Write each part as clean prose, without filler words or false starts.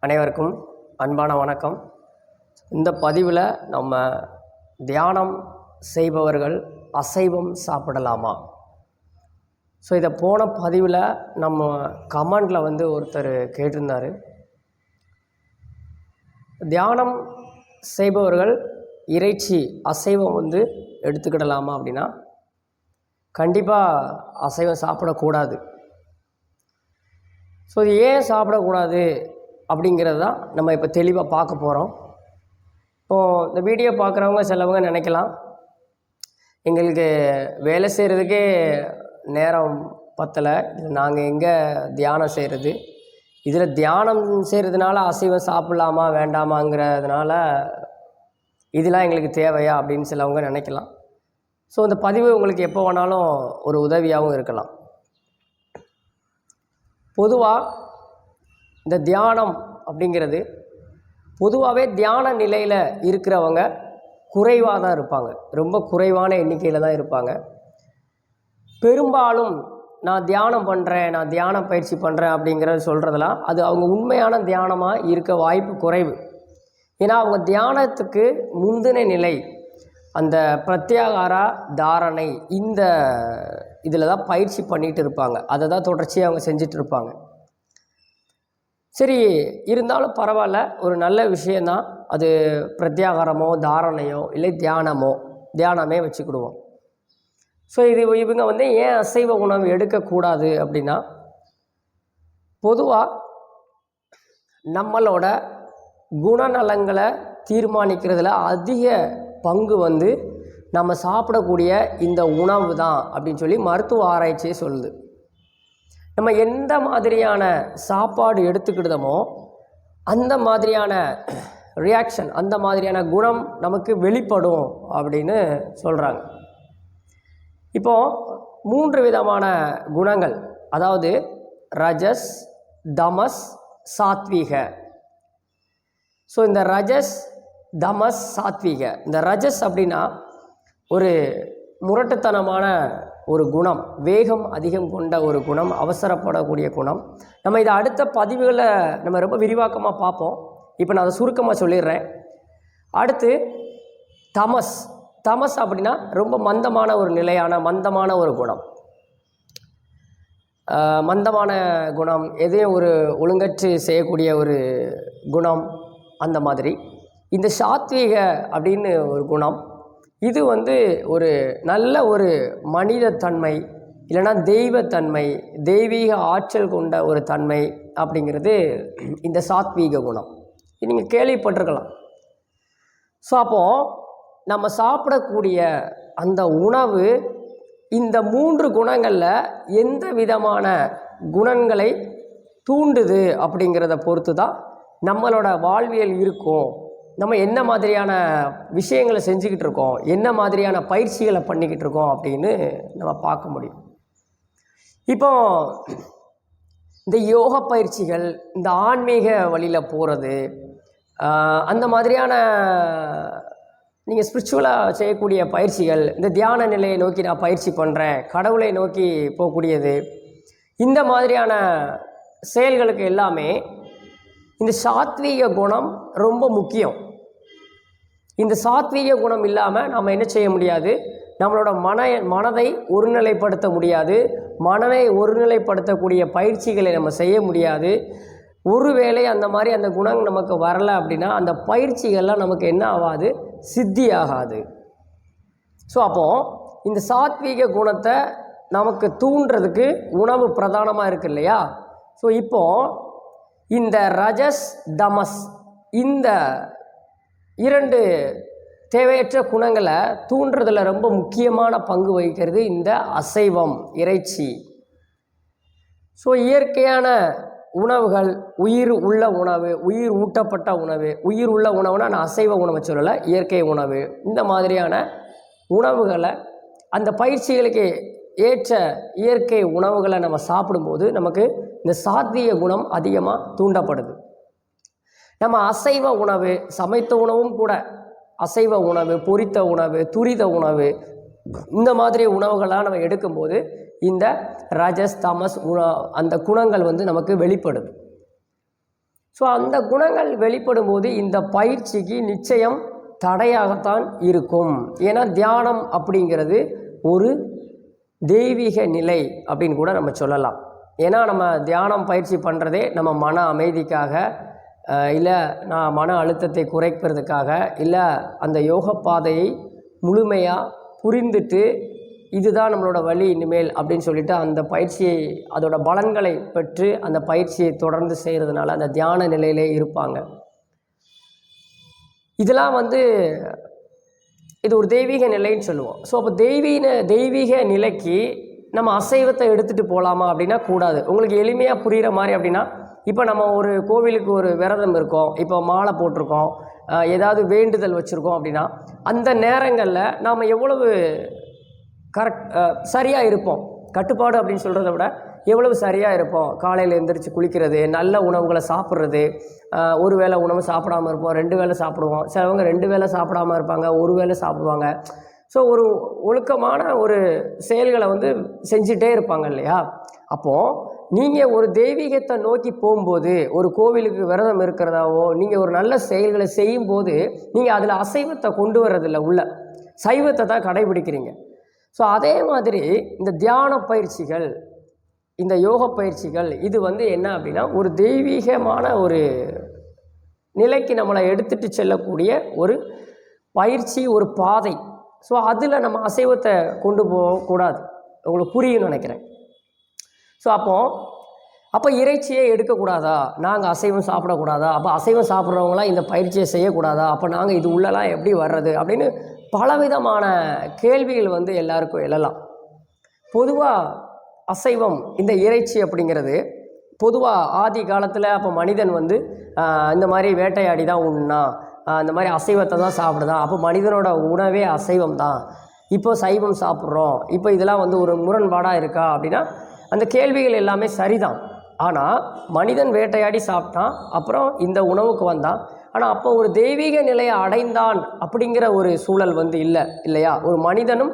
அனைவருக்கும் அன்பான வணக்கம். இந்த பதிவில் நம்ம தியானம் செய்பவர்கள் அசைவம் சாப்பிடலாமா? இதை போன பதிவில் நம்ம கமெண்டில் ஒருத்தர் கேட்டிருந்தார். தியானம் செய்பவர்கள் இறைச்சி அசைவம் எடுத்துக்கிடலாமா அப்படின்னா, கண்டிப்பாக அசைவம் சாப்பிடக்கூடாது. இது ஏன் சாப்பிடக்கூடாது அப்படிங்கிறது தான் நம்ம இப்போ தெளிவாக பார்க்க போகிறோம். இப்போது இந்த வீடியோ பார்க்குறவங்க சிலவங்க நினைக்கலாம், எங்களுக்கு வேலை செய்கிறதுக்கே நேரம் பத்தலை, நாங்கள் எங்கே தியானம் செய்கிறது, இதில் தியானம் செய்கிறதுனால அசைவம் சாப்பிட்லாமா வேண்டாமாங்கிறதுனால இதெல்லாம் எங்களுக்கு தேவையா அப்படின்னு சிலவங்க நினைக்கலாம். இந்த பதிவு உங்களுக்கு எப்போ வேணாலும் ஒரு உதவியாகவும் இருக்கலாம். பொதுவாக இந்த தியானம் அப்படிங்கிறது பொதுவாகவே தியான நிலையில் இருக்கிறவங்க குறைவாக தான் இருப்பாங்க, ரொம்ப குறைவான எண்ணிக்கையில் தான் இருப்பாங்க. பெரும்பாலும் நான் தியானம் பண்ணுறேன், நான் தியான பயிற்சி பண்ணுறேன் அப்படிங்கிறத சொல்கிறதெல்லாம் அது அவங்க உண்மையான தியானமாக இருக்க வாய்ப்பு குறைவு. ஏன்னா அவங்க தியானத்துக்கு முந்தின நிலை அந்த பிரத்யாகாரா தாரணை இந்த இதில் தான் பயிற்சி பண்ணிகிட்டு இருப்பாங்க, அதை தான் தொடர்ச்சியாக அவங்க செஞ்சிட்டு இருப்பாங்க. சரி, இருந்தாலும் பரவாயில்ல, ஒரு நல்ல விஷயந்தான் அது. பிரத்யாகாரமோ தாரணையோ இல்லை தியானமே வச்சுக்கிடுவோம். இவங்க ஏன் அசைவ உணவு எடுக்கக்கூடாது அப்படின்னா, பொதுவாக நம்மளோட குணநலங்களை தீர்மானிக்கிறதுல அதிக பங்கு நம்ம சாப்பிடக்கூடிய இந்த உணவு தான் அப்படின்னு சொல்லி மருத்துவ ஆராய்ச்சியே சொல்லுது. நம்ம எந்த மாதிரியான சாப்பாடு எடுத்துக்கிட்டோமோ அந்த மாதிரியான ரியாக்ஷன், அந்த மாதிரியான குணம் நமக்கு வெளிப்படும் அப்படின்னு சொல்கிறாங்க. இப்போது 3 விதமான குணங்கள், அதாவது ரஜஸ், தமஸ், சாத்வீக. இந்த ரஜஸ், தமஸ், சாத்வீக, இந்த ரஜஸ் அப்படின்னா ஒரு முரட்டுத்தனமான ஒரு குணம், வேகம் அதிகம் கொண்ட ஒரு குணம், அவசரப்படக்கூடிய குணம். நம்ம இதை அடுத்த பதிவுகளை நம்ம ரொம்ப விரிவாக்கமாக பார்ப்போம். இப்போ நான் அதை சுருக்கமாக சொல்லிடுறேன். அடுத்து தமஸ். தமஸ் அப்படின்னா ரொம்ப மந்தமான ஒரு நிலையான மந்தமான ஒரு குணம், மந்தமான குணம், எதையும் ஒரு ஒழுங்கற்று செய்யக்கூடிய ஒரு குணம், அந்த மாதிரி. இந்த சாத்வீக அப்படின்னு ஒரு குணம், இது ஒரு நல்ல ஒரு மனிதத்தன்மை, இல்லைன்னா தெய்வத்தன்மை, தெய்வீக ஆற்றல் கொண்ட ஒரு தன்மை அப்படிங்கிறது இந்த சாத்வீக குணம். நீங்கள் கேள்விப்பட்டிருக்கலாம். அப்போது நம்ம சாப்பிடக்கூடிய அந்த உணவு இந்த 3 குணங்களில் எந்த விதமான குணங்களை தூண்டுது அப்படிங்கிறத பொறுத்து தான் நம்மளோட வாழ்வியல் இருக்கும். நம்ம என்ன மாதிரியான விஷயங்களை செஞ்சுக்கிட்டு இருக்கோம், என்ன மாதிரியான பயிற்சிகளை பண்ணிக்கிட்டு இருக்கோம் அப்படின்னு நம்ம பார்க்க முடியும். இப்போ இந்த யோக பயிற்சிகள், இந்த ஆன்மீக வழியில் போகிறது, அந்த மாதிரியான நீங்கள் ஸ்பிரிச்சுவலாக செய்யக்கூடிய பயிற்சிகள், இந்த தியான நிலையை நோக்கி நான் பயிற்சி பண்ணுறேன், கடவுளை நோக்கி போகக்கூடியது, இந்த மாதிரியான செயல்களுக்கு எல்லாமே இந்த சாத்வீக குணம் ரொம்ப முக்கியம். இந்த சாத்வீக குணம் இல்லாமல் நம்ம என்ன செய்ய முடியாது, நம்மளோட மனதை ஒருநிலைப்படுத்த முடியாது, மனதை ஒருநிலைப்படுத்தக்கூடிய பயிற்சிகளை நம்ம செய்ய முடியாது. ஒருவேளை அந்த மாதிரி அந்த குணம் நமக்கு வரலை அப்படின்னா அந்த பயிற்சிகள்லாம் நமக்கு என்ன ஆகாது, சித்தி ஆகாது. அப்போது இந்த சாத்வீக குணத்தை நமக்கு தூண்டுறதுக்கு உணவு பிரதானமாக இருக்கு இல்லையா? இப்போது இந்த ரஜஸ், தமஸ், இந்த 2 தேவையற்ற குணங்களை தூண்டுறதில் ரொம்ப முக்கியமான பங்கு வகிக்கிறது இந்த அசைவம், இறைச்சி. இயற்கையான உணவுகள், உயிர் உள்ள உணவு, உயிர் ஊட்டப்பட்ட உணவு, உயிர் உள்ள உணவுனா நான் அசைவ உணவை சொல்லலை, இயற்கை உணவு, இந்த மாதிரியான உணவுகளை, அந்த பயிற்சிகளுக்கு ஏற்ற இயற்கை உணவுகளை நம்ம சாப்பிடும்போது நமக்கு இந்த சாத்வீக குணம் அதிகமாக தூண்டப்படுது. நம்ம அசைவ உணவு, சமைத்த உணவும் கூட, அசைவ உணவு, பொரித்த உணவு, துரித உணவு, இந்த மாதிரி உணவுகளாக நம்ம எடுக்கும்போது இந்த ரஜஸ், தமஸ் அந்த குணங்கள் நமக்கு வெளிப்படுது. ஸோ அந்த குணங்கள் வெளிப்படும் போது இந்த பயிற்சிக்கு நிச்சயம் தடையாகத்தான் இருக்கும். ஏன்னா தியானம் அப்படிங்கிறது ஒரு தெய்வீக நிலை அப்படின்னு கூட நம்ம சொல்லலாம். ஏன்னா நம்ம தியானம் பயிற்சி பண்ணுறதே நம்ம மன அமைதிக்காக, இல்லை நான் மன அழுத்தத்தை குறைக்கிறதுக்காக, இல்லை அந்த யோக பாதையை முழுமையாக புரிந்துட்டு இதுதான் நம்மளோட வழி இனிமேல் அப்படின்னு சொல்லிட்டு அந்த பயிற்சியை அதோட பலன்களை பெற்று அந்த பயிற்சியை தொடர்ந்து செய்கிறதுனால அந்த தியான நிலையிலே இருப்பாங்க. இதெல்லாம் இது ஒரு தெய்வீக நிலைன்னு சொல்லுவோம். ஸோ அப்போ தெய்வீக நிலைக்கு நம்ம அசைவத்தை எடுத்துகிட்டு போகலாமா அப்படின்னா கூடாது. உங்களுக்கு எளிமையாக புரிகிற மாதிரி அப்படின்னா, இப்போ நம்ம ஒரு கோவிலுக்கு ஒரு விரதம் இருக்கோம், இப்போ மாலை போட்டிருக்கோம், ஏதாவது வேண்டுதல் வச்சுருக்கோம் அப்படின்னா அந்த நேரங்களில் நாம் எவ்வளவு சரியாக இருப்போம், கட்டுப்பாடு அப்படின்னு சொல்கிறத விட எவ்வளவு சரியாக இருப்போம். காலையில் எழுந்திரிச்சு குளிக்கிறது, நல்ல உணவுகளை சாப்பிட்றது, ஒரு வேளை உணவு சாப்பிடாமல் இருப்போம், 2 வேளை சாப்பிடுவோம். சிலவங்க 2 வேளை சாப்பிடாமல் இருப்பாங்க, ஒரு வேளை சாப்பிடுவாங்க. ஸோ ஒரு ஒழுக்கமான ஒரு செயல்களை செஞ்சிட்டே இருப்பாங்க இல்லையா? அப்போது நீங்கள் ஒரு தெய்வீகத்தை நோக்கி போகும்போது, ஒரு கோவிலுக்கு விரதம் இருக்கிறதாவோ, நீங்கள் ஒரு நல்ல செயல்களை செய்யும்போது நீங்கள் அதில் அசைவத்தை கொண்டு வர்றதில்ல, உள்ள சைவத்தை தான் கடைபிடிக்கிறீங்க. ஸோ அதே மாதிரி இந்த தியான பயிற்சிகள், இந்த யோக பயிற்சிகள் இது என்ன அப்படின்னா ஒரு தெய்வீகமான ஒரு நிலைக்கு நம்மளை எடுத்துகிட்டு செல்லக்கூடிய ஒரு பயிற்சி, ஒரு பாதை. ஸோ அதில் நம்ம அசைவத்தை கொண்டு போகக்கூடாது. உங்களுக்கு புரியும்னு நினைக்கிறேன். ஸோ அப்போ இறைச்சியே எடுக்கக்கூடாதா, நாங்கள் அசைவம் சாப்பிடக்கூடாதா, அப்போ அசைவம் சாப்பிட்றவங்களாம் இந்த பயிற்சியை செய்யக்கூடாதா, அப்போ நாங்கள் இது உள்ளலாம் எப்படி வர்றது அப்படின்னு பலவிதமான கேள்விகள் எல்லாருக்கும் எழலாம். பொதுவாக அசைவம், இந்த இறைச்சி அப்படிங்கிறது பொதுவாக ஆதி காலத்தில் அப்போ மனிதன் இந்த மாதிரி வேட்டையாடி தான் உண்ணா, இந்த மாதிரி அசைவத்தை தான் சாப்பிடுதான், அப்போ மனிதனோட உணவே அசைவம் தான், இப்போ சைவம் சாப்பிட்றோம், இப்போ இதெல்லாம் ஒரு முரண்பாடாக இருக்கா அப்படின்னா அந்த கேள்விகள் எல்லாமே சரிதான். ஆனால் மனிதன் வேட்டையாடி சாப்பிட்டான், அப்புறம் இந்த உணவுக்கு வந்தான். ஆனால் அப்போ ஒரு தெய்வீக நிலையை அடைந்தான் அப்படிங்கிற ஒரு சூழல் இல்லையா? ஒரு மனிதனும்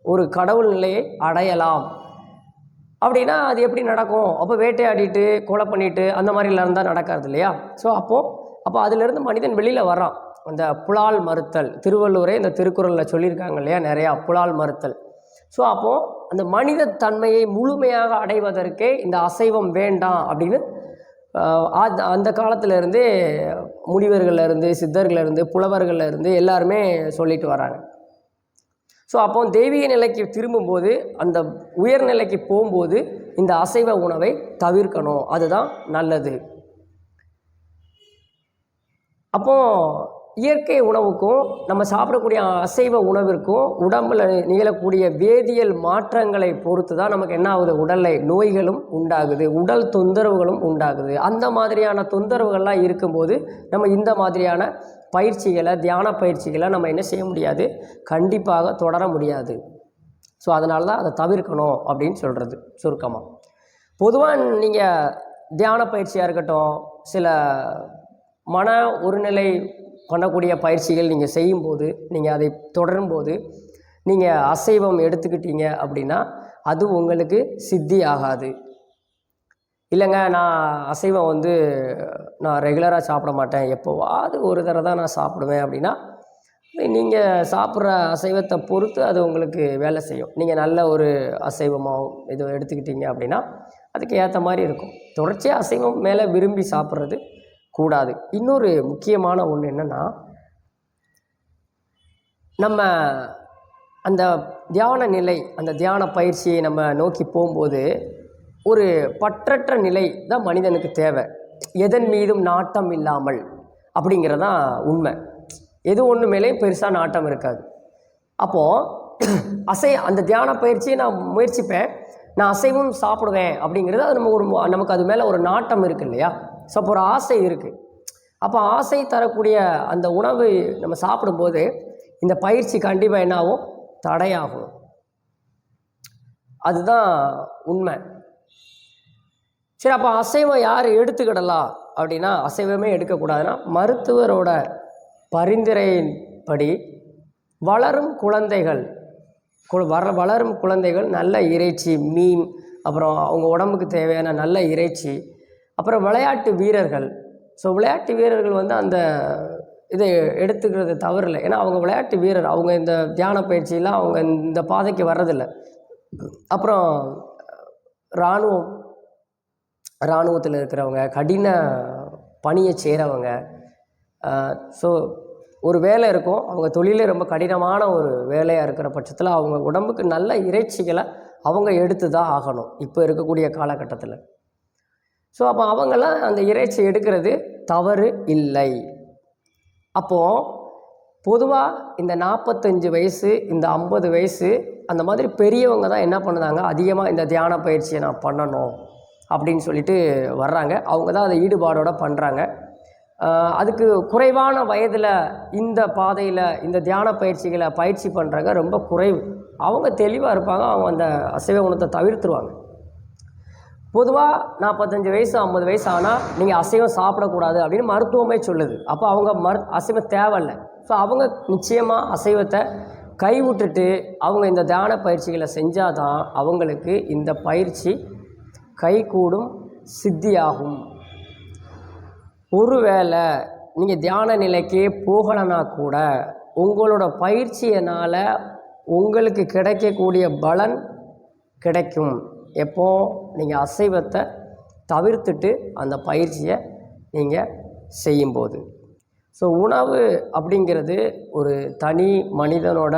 ஒரு கடவுள் நிலையை அடையலாம் அப்படின்னா அது எப்படி நடக்கும்? அப்போ வேட்டையாடிட்டு கொலை பண்ணிட்டு அந்த மாதிரிலாம் இருந்தால் நடக்காது இல்லையா? ஸோ அப்போ அதிலிருந்து மனிதன் வெளியில் வர்றான். அந்த புலால் மறுத்தல், திருவள்ளுவரே இந்த திருக்குறளில் சொல்லியிருக்காங்க இல்லையா, நிறையா புலால் மறுத்தல். ஸோ அப்போது அந்த மனித தன்மையை முழுமையாக அடைவதற்கே இந்த அசைவம் வேண்டாம் அப்படின்னு அந்த காலத்திலேருந்தே முனிவர்கள்லேருந்து, சித்தர்கள்லேருந்து, புலவர்கள்லேருந்து எல்லாருமே சொல்லிட்டு வராங்க. ஸோ அப்போ தெய்வீக நிலைக்கு திரும்பும்போது, அந்த உயர்நிலைக்கு போகும்போது இந்த அசைவ உணவை தவிர்க்கணும், அதுதான் நல்லது. அப்போது இயற்கை உணவுக்கும் நம்ம சாப்பிடக்கூடிய அசைவ உணவிற்கும் உடம்பில் நிகழக்கூடிய வேதியியல் மாற்றங்களை பொறுத்து தான் நமக்கு என்ன ஆகுது, உடலில் நோய்களும் உண்டாகுது, உடல் தொந்தரவுகளும் உண்டாகுது. அந்த மாதிரியான தொந்தரவுகள்லாம் இருக்கும்போது நம்ம இந்த மாதிரியான பயிற்சிகளை, தியான பயிற்சிகளை நம்ம என்ன செய்ய முடியாது, கண்டிப்பாக தொடர முடியாது. ஸோ அதனால தான் அதை தவிர்க்கணும் அப்படின்னு சொல்கிறது சுருக்கமாக. பொதுவாக நீங்கள் தியான பயிற்சியாக இருக்கட்டும், சில மன ஒருநிலை பண்ணக்கூடிய பயிற்சிகள் நீங்கள் செய்யும்போது, நீங்கள் அதை தொடரும்போது நீங்கள் அசைவம் எடுத்துக்கிட்டீங்க அப்படின்னா அது உங்களுக்கு சித்தி ஆகாது. இல்லைங்க நான் அசைவம் நான் ரெகுலராக சாப்பிட மாட்டேன், எப்போவாது ஒரு தடவை தான் நான் சாப்பிடுவேன் அப்படின்னா நீங்கள் சாப்பிட்ற அசைவத்தை பொறுத்து அது உங்களுக்கு வேலை செய்யும். நீங்கள் நல்ல ஒரு அசைவமோ இது எடுத்துக்கிட்டீங்க அப்படின்னா அதுக்கு ஏற்ற மாதிரி இருக்கும். தொடர்ச்சியாக அசைவம் மேலே விரும்பி சாப்பிட்றது கூடாது. இன்னொரு முக்கியமான ஒன்று என்னென்னா, நம்ம அந்த தியான நிலை, அந்த தியான பயிற்சியை நம்ம நோக்கி போகும்போது ஒரு பற்றற்ற நிலை தான் மனிதனுக்கு தேவை. எதன் மீதும் நாட்டம் இல்லாமல் அப்படிங்கிறதான் உண்மை. எது ஒன்று மேலேயும் பெருசாக நாட்டம் இருக்காது. அப்போது அந்த தியான பயிற்சியை நான் முயற்சிப்பேன், நான் அசைவம் சாப்பிடுவேன் அப்படிங்கிறது அது நமக்கு அது மேலே ஒரு நாட்டம் இருக்குது இல்லையா? ஸோ அப்போ ஒரு ஆசை இருக்குது. அப்போ ஆசை தரக்கூடிய அந்த உணவு நம்ம சாப்பிடும்போது இந்த பயிற்சி கண்டிப்பாக என்னாகும், தடையாகும். அதுதான் உண்மை. சரி, அப்போ அசைவம் யார் எடுத்துக்கிடலாம் அப்படின்னா, அசைவமே எடுக்கக்கூடாதுன்னா மருத்துவரோட பரிந்துரையின்படி வளரும் குழந்தைகள் நல்ல இறைச்சி, மீன், அப்புறம் அவங்க உடம்புக்கு தேவையான நல்ல இறைச்சி, அப்புறம் விளையாட்டு வீரர்கள், ஸோ விளையாட்டு வீரர்கள் வந்து அந்த இதை எடுத்துக்கிறது தவறில்லை. ஏன்னா அவங்க விளையாட்டு வீரர், அவங்க இந்த தியான பயிற்சியெலாம் அவங்க இந்த பாதைக்கு வர்றதில்லை. அப்புறம் இராணுவத்தில் இருக்கிறவங்க, கடின பணியை செய்கிறவங்க, ஸோ ஒரு வேலை இருக்கும், அவங்க தொழிலே ரொம்ப கடினமான ஒரு வேலையாக இருக்கிற பட்சத்தில் அவங்க உடம்புக்கு நல்ல இறைச்சிகளை அவங்க எடுத்து தான் ஆகணும் இப்போ இருக்கக்கூடிய காலகட்டத்தில். ஸோ அப்போ அவங்களாம் அந்த இறைச்சி எடுக்கிறது தவறு இல்லை. அப்போது பொதுவாக இந்த 45 வயசு, இந்த 50 வயசு அந்த மாதிரி பெரியவங்க தான் என்ன பண்ணுறாங்க, அதிகமாக இந்த தியான பயிற்சியை நான் பண்ணணும் அப்படின்னு சொல்லிட்டு வர்றாங்க. அவங்க தான் அதை ஈடுபாடோடு பண்ணுறாங்க. அதுக்கு குறைவான வயதில் இந்த பாதையில் இந்த தியான பயிற்சிகளை பயிற்சி பண்ணுறாங்க ரொம்ப குறைவு. அவங்க தெளிவாக இருப்பாங்க, அவங்க அந்த அசைவ உணத்தை தவிர்த்துருவாங்க. பொதுவாக 45 வயசு 50 வயசு ஆனால் நீங்கள் அசைவம் சாப்பிடக்கூடாது அப்படின்னு மருத்துவமே சொல்லுது. அப்போ அவங்க அசைவம் தேவையில்லை. ஸோ அவங்க நிச்சயமாக அசைவத்தை கைவிட்டுட்டு அவங்க இந்த தியான பயிற்சிகளை செஞ்சால் தான் அவங்களுக்கு இந்த பயிற்சி கைகூடும், சித்தியாகும். ஒருவேளை நீங்கள் தியான நிலைக்கே போகலைன்னா கூட உங்களோட பயிற்சியினால் உங்களுக்கு கிடைக்கக்கூடிய பலன் கிடைக்கும். எப்போ நீங்கள் அசைவத்தை தவிர்த்துட்டு அந்த பயிற்சியை நீங்கள் செய்யும்போது. ஸோ உணவு அப்படிங்கிறது ஒரு தனி மனிதனோட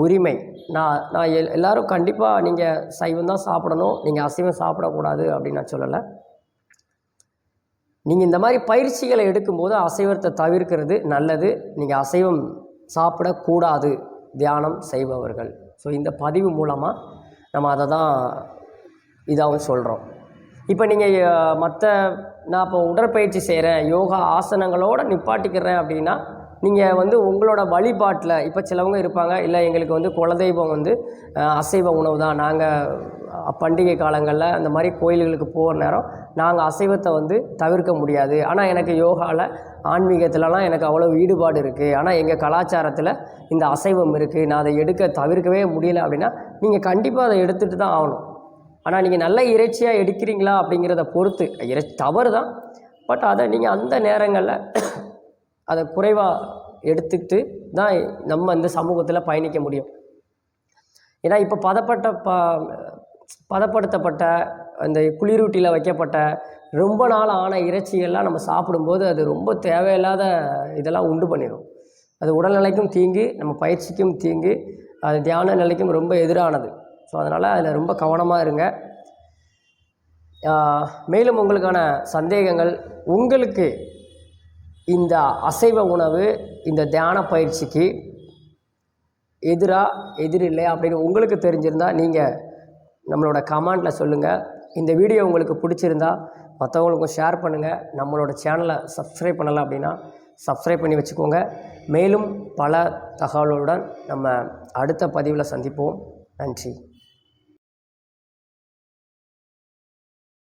உரிமை. நான் எல்லோரும் கண்டிப்பாக நீங்கள் சைவம் தான் சாப்பிடணும், நீங்கள் அசைவம் சாப்பிடக்கூடாது அப்படின்னு நான் சொல்லலை. நீங்கள் இந்த மாதிரி பயிற்சிகளை எடுக்கும்போது அசைவத்தை தவிர்க்கிறது நல்லது. நீங்கள் அசைவம் சாப்பிடக்கூடாது தியானம் செய்பவர்கள். ஸோ இந்த பதிவு மூலமாக நம்ம அதை தான் இதாகவும் சொல்கிறோம். இப்போ நீங்கள் நான் இப்போ உடற்பயிற்சி செய்கிறேன், யோகா ஆசனங்களோடு நிப்பாட்டிக்கிறேன் அப்படின்னா நீங்கள் வந்து உங்களோட வழிபாட்டில் இப்போ சிலவங்க இருப்பாங்க, இல்லை எங்களுக்கு வந்து குலதெய்வம் வந்து அசைவ உணவு தான், நாங்கள் பண்டிகை காலங்களில் அந்த மாதிரி கோயில்களுக்கு போகிற நேரம் நாங்கள் அசைவத்தை வந்து தவிர்க்க முடியாது. ஆனால் எனக்கு யோகாவில் ஆன்மீகத்திலலாம் எனக்கு அவ்வளோ ஈடுபாடு இருக்குது, ஆனால் எங்கள் கலாச்சாரத்தில் இந்த அசைவம் இருக்குது, நான் அதை தவிர்க்கவே முடியல அப்படின்னா நீங்கள் கண்டிப்பாக அதை எடுத்துகிட்டு தான் ஆகணும். ஆனால் நீங்கள் நல்ல இறைச்சியாக எடுக்கிறீங்களா அப்படிங்கிறத பொறுத்து, இறைச்சி தவறு தான், பட் அதை நீங்கள் அந்த நேரங்களில் அதை குறைவாக எடுத்துக்கிட்டு தான் நம்ம இந்த சமூகத்தில் பயணிக்க முடியும். ஏன்னா இப்போ பதப்படுத்தப்பட்ட அந்த குளிரூட்டியில் வைக்கப்பட்ட ரொம்ப நாள் ஆன இறைச்சிகள்லாம் நம்ம சாப்பிடும்போது அது ரொம்ப தேவையில்லாத இதெல்லாம் உண்டு பண்ணிடும். அது உடல்நிலைக்கும் தீங்கு, நம்ம பயிற்சிக்கும் தீங்கு, அது தியான நிலைக்கும் ரொம்ப எதிரானது. ஸோ அதனால் அதில் ரொம்ப கவனமாக இருங்க. மேலும் உங்களுக்கான சந்தேகங்கள், உங்களுக்கு இந்த அசைவ உணவு இந்த தியான பயிற்சிக்கு எதிரில்லை அப்படின்னு உங்களுக்கு தெரிஞ்சிருந்தால் நீங்கள் நம்மளோட கமெண்டில் சொல்லுங்கள். இந்த வீடியோ உங்களுக்கு பிடிச்சிருந்தா மற்றவங்களுக்கும் ஷேர் பண்ணுங்கள். நம்மளோட சேனலை சப்ஸ்கிரைப் பண்ணலை அப்படின்னா சப்ஸ்கிரைப் பண்ணி வச்சுக்கோங்க. மேலும் பல தகவலுடன் நம்ம அடுத்த பதிவில் சந்திப்போம். நன்றி.